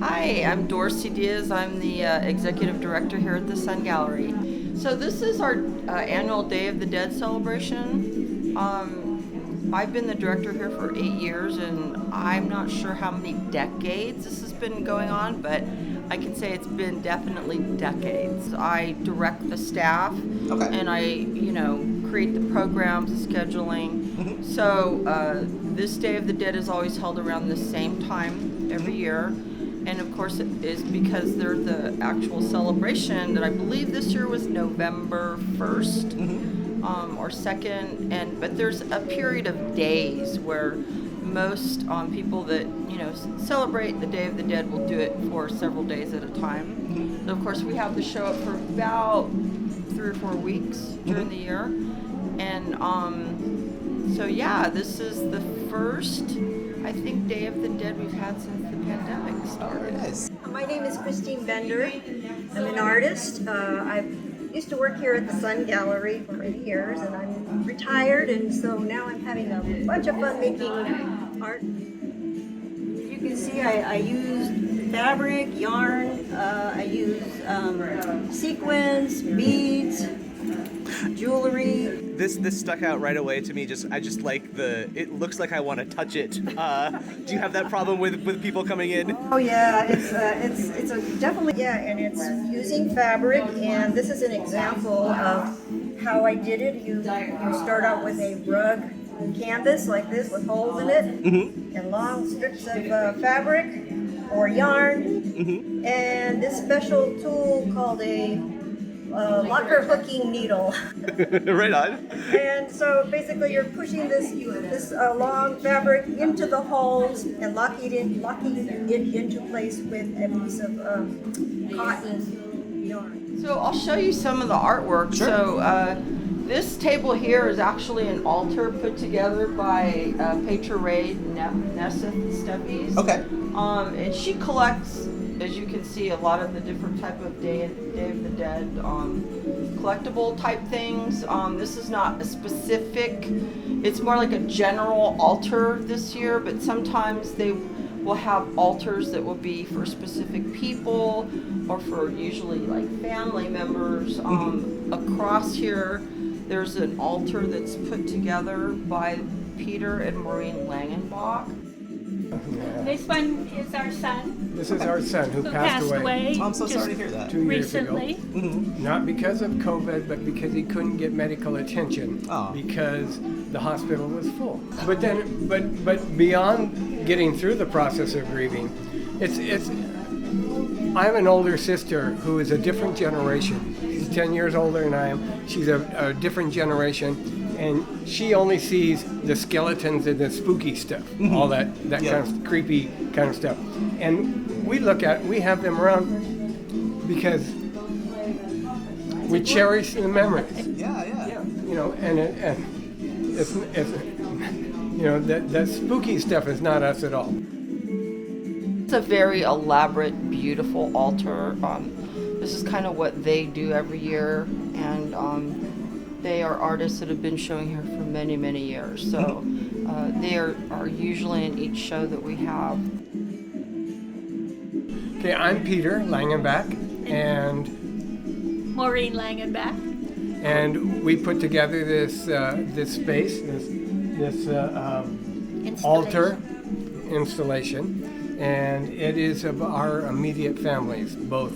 Hi, I'm Dorsi Diaz. I'm the executive director here at the Sun Gallery. So this is our annual Day of the Dead celebration. I've been the director here for 8 years, and I'm not sure how many decades this has been going on, but I can say it's been definitely decades. I direct the staff, Okay. and create the programs, the scheduling. So this Day of the Dead is always held around the same time every year. And of course, it is because they're the actual celebration that I believe this year was November 1st or 2nd. But there's a period of days where most people that celebrate the Day of the Dead will do it for several days at a time. So of course, we have the show up for about 3 or 4 weeks during the year. And so yeah, this is the first, I think, Day of the Dead we've had since the pandemic started. Nice. My name is Christine Bender. I'm an artist. I used to work here at the Sun Gallery for many years, and I'm retired, and so now I'm having a bunch of fun making art. You can see I use fabric, yarn, I use sequins, beads, jewelry. This stuck out right away to me. I just like it looks like I want to touch it. Do you have that problem with people coming in? Oh yeah, it's a definitely, yeah, and it's using fabric, and this is an example of how I did it. You start out with a rug canvas like this with holes in it, and long strips of fabric or yarn, and this special tool called a locker hooking needle. Right on. And so basically you're pushing this long fabric into the holes and locking it into place with a piece of cotton yarn. So I'll show you some of the artwork. Sure. So this table here is actually an altar put together by Petra Ray Nesseth Steppies. Okay. And she collects, as you can see, a lot of the different type of Day of the Dead collectible type things. This is not a specific, it's more like a general altar this year, but sometimes they will have altars that will be for specific people or for usually like family members. Across here, there's an altar that's put together by Peter and Maureen Langenbach. This one is our son, This is our son who who passed away I'm so just sorry to hear that. 2 years recently. ago. Not because of COVID, but because he couldn't get medical attention Aw. because the hospital was full. But beyond getting through the process of grieving, it's. I have an older sister who is a different generation. She's 10 years older than I am. She's a different generation. And she only sees the skeletons and the spooky stuff, all that Yeah. kind of creepy kind of stuff. And we have them around because we cherish the memories. Yeah. You know, and it's that spooky stuff is not us at all. It's a very elaborate, beautiful altar. This is kind of what they do every year, and they are artists that have been showing here for many, many years. So they are usually in each show that we have. Okay, I'm Peter Langenbach, and Maureen Langenbach. we put together this space, this altar installation, and it is of our immediate families, both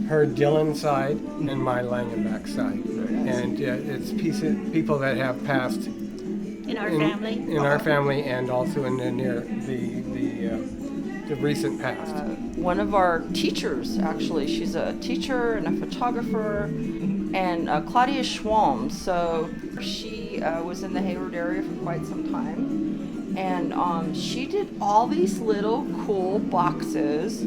her Dillon side and my Langenbach side, and it's people that have passed In our family. and also in the recent past. One of our teachers, actually, she's a teacher and a photographer, and Claudia Schwalm. So she was in the Hayward area for quite some time, and she did all these little cool boxes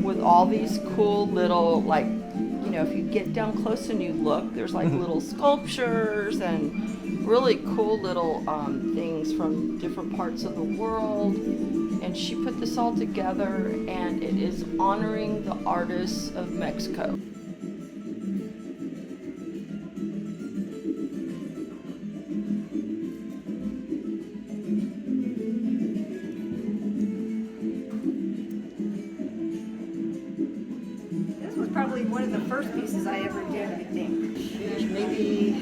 with all these cool little, like, if you get down close and you look, there's like little sculptures and really cool little things from different parts of the world. And she put this all together, and it is honoring the artists of Mexico. first pieces I ever did, I think. Maybe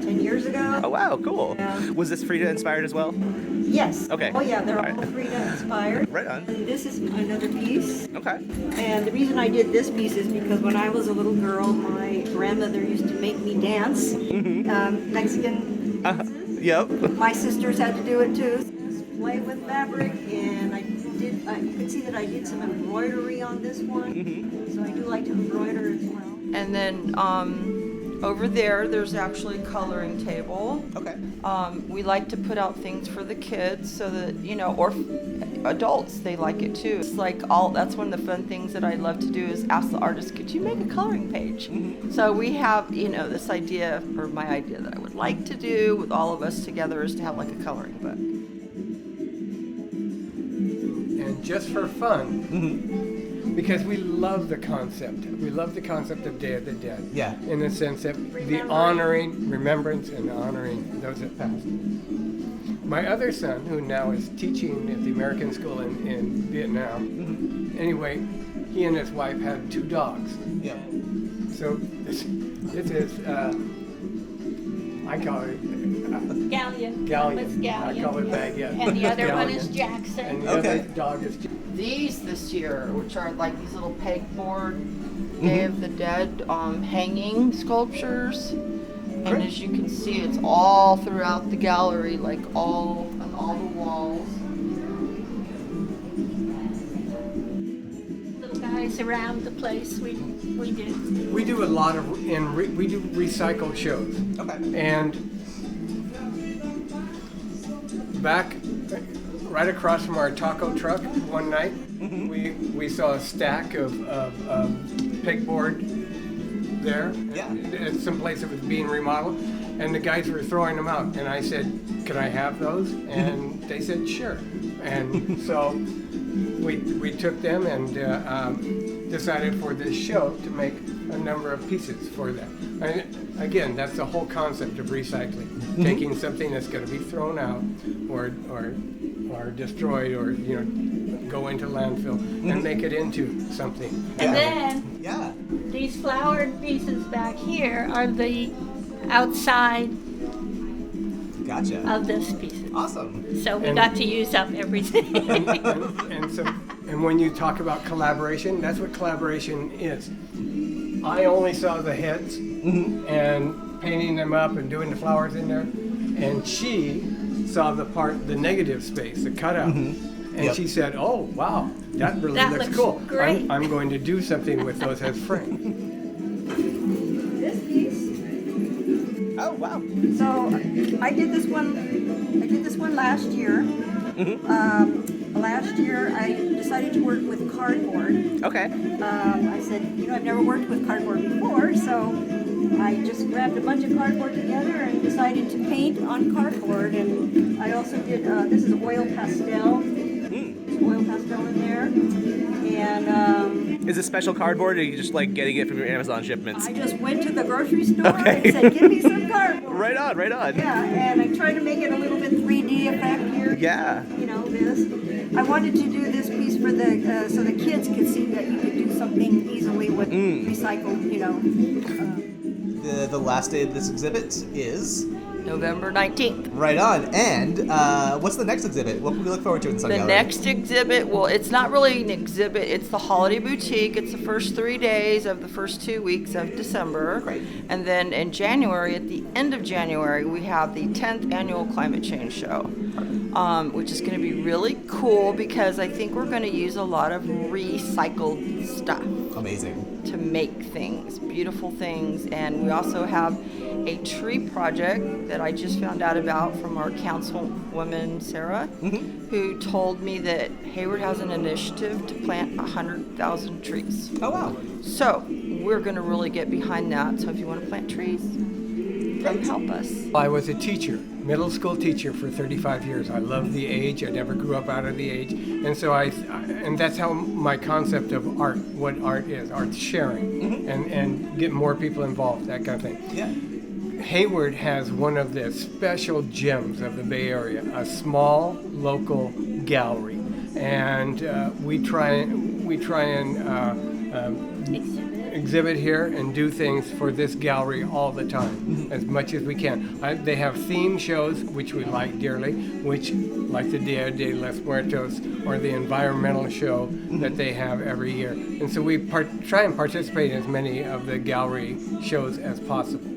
10 years ago. Oh wow, cool. Yeah. Was this Frida inspired as well? Yes. Okay. Oh yeah, they're All right. all Frida inspired. Right on. And this is another piece. Okay. And the reason I did this piece is because when I was a little girl, my grandmother used to make me dance, Mexican dances. Yep. My sisters had to do it too. Play with fabric, and I did. You can see that I did some embroidery on this one, so I do like to embroider as well. And then over there's actually a coloring table. Okay. We like to put out things for the kids so that, or adults, they like it too. It's like that's one of the fun things that I love to do is ask the artist, could you make a coloring page? So we have, this idea, or my idea that I would like to do with all of us together is to have like a coloring book. And just for fun, because we love the concept. We love the concept of Day of the Dead. Yeah. In the sense that the remembrance and honoring those that passed. My other son, who now is teaching at the American school in Vietnam, anyway, he and his wife had 2 dogs. Yeah. So this is, I call it Galleon. Galleon. It's Galleon. I call it Baguette. And the other one is Galleon. Jackson. And the Okay. other dog is These this year, which are like these little pegboard Day of the Dead hanging sculptures. And as you can see, it's all throughout the gallery, like on all the walls. Little guys around the place. We did. We do a lot of, we do recycled shows. Okay. And back, right across from our taco truck, one night, we saw a stack of pegboard there. Yeah. At some place that was being remodeled, and the guys were throwing them out. And I said, "Can I have those?" And they said, "Sure." And so we took them and decided for this show to make a number of pieces for that. And again, that's the whole concept of recycling. Taking something that's going to be thrown out or destroyed or go into landfill and make it into something. And then Yeah. these flowered pieces back here are the outside Gotcha. of this piece. Awesome. So we And- got to use up everything. And when you talk about collaboration, that's what collaboration is. I only saw the heads and painting them up and doing the flowers in there, and she saw the negative space, the cutout, and Yep. she said, "Oh wow, that really That looks looks cool. great." I'm going to do something with those as frames." This piece. Oh wow. So I did this one last year. Last year I decided to work with cardboard. Okay. I said, I've never worked with cardboard before, so I just grabbed a bunch of cardboard together and decided to paint on cardboard. And I also did, this is oil pastel. There's oil pastel in there. And Is this special cardboard, or are you just like getting it from your Amazon shipments? I just went to the grocery store Okay. and said, give me some cardboard. Right on, right on. Yeah, and I tried to make it a little bit 3D effect here. Yeah. This. I wanted to do this piece for so the kids could see that you could do something easily with recycled, The last day of this exhibit is November 19th. right on. And what's the next exhibit? What can we look forward to in the Sun The Gallery? next exhibit, well, it's not really an exhibit, it's the Holiday Boutique. It's the first 3 days of the first 2 weeks of December. Great. And then in January, at the end of January, we have the 10th Annual Climate Change Show, which is going to be really cool because I think we're going to use a lot of recycled stuff Amazing. to make things, beautiful things. And we also have a tree project that I just found out about from our councilwoman, Sarah, who told me that Hayward has an initiative to plant 100,000 trees. Oh wow. So we're going to really get behind that. So if you want to plant trees, come help us. I was a teacher, middle school teacher for 35 years. I loved the age. I never grew up out of the age. And so and that's how my concept of art, what art is, art's sharing and get more people involved, that kind of thing. Yeah. Hayward has one of the special gems of the Bay Area, a small local gallery. And we try and exhibit here and do things for this gallery all the time, as much as we can. They have theme shows, which we like dearly, which, like the Dia de los Muertos or the environmental show that they have every year. And so we try and participate in as many of the gallery shows as possible.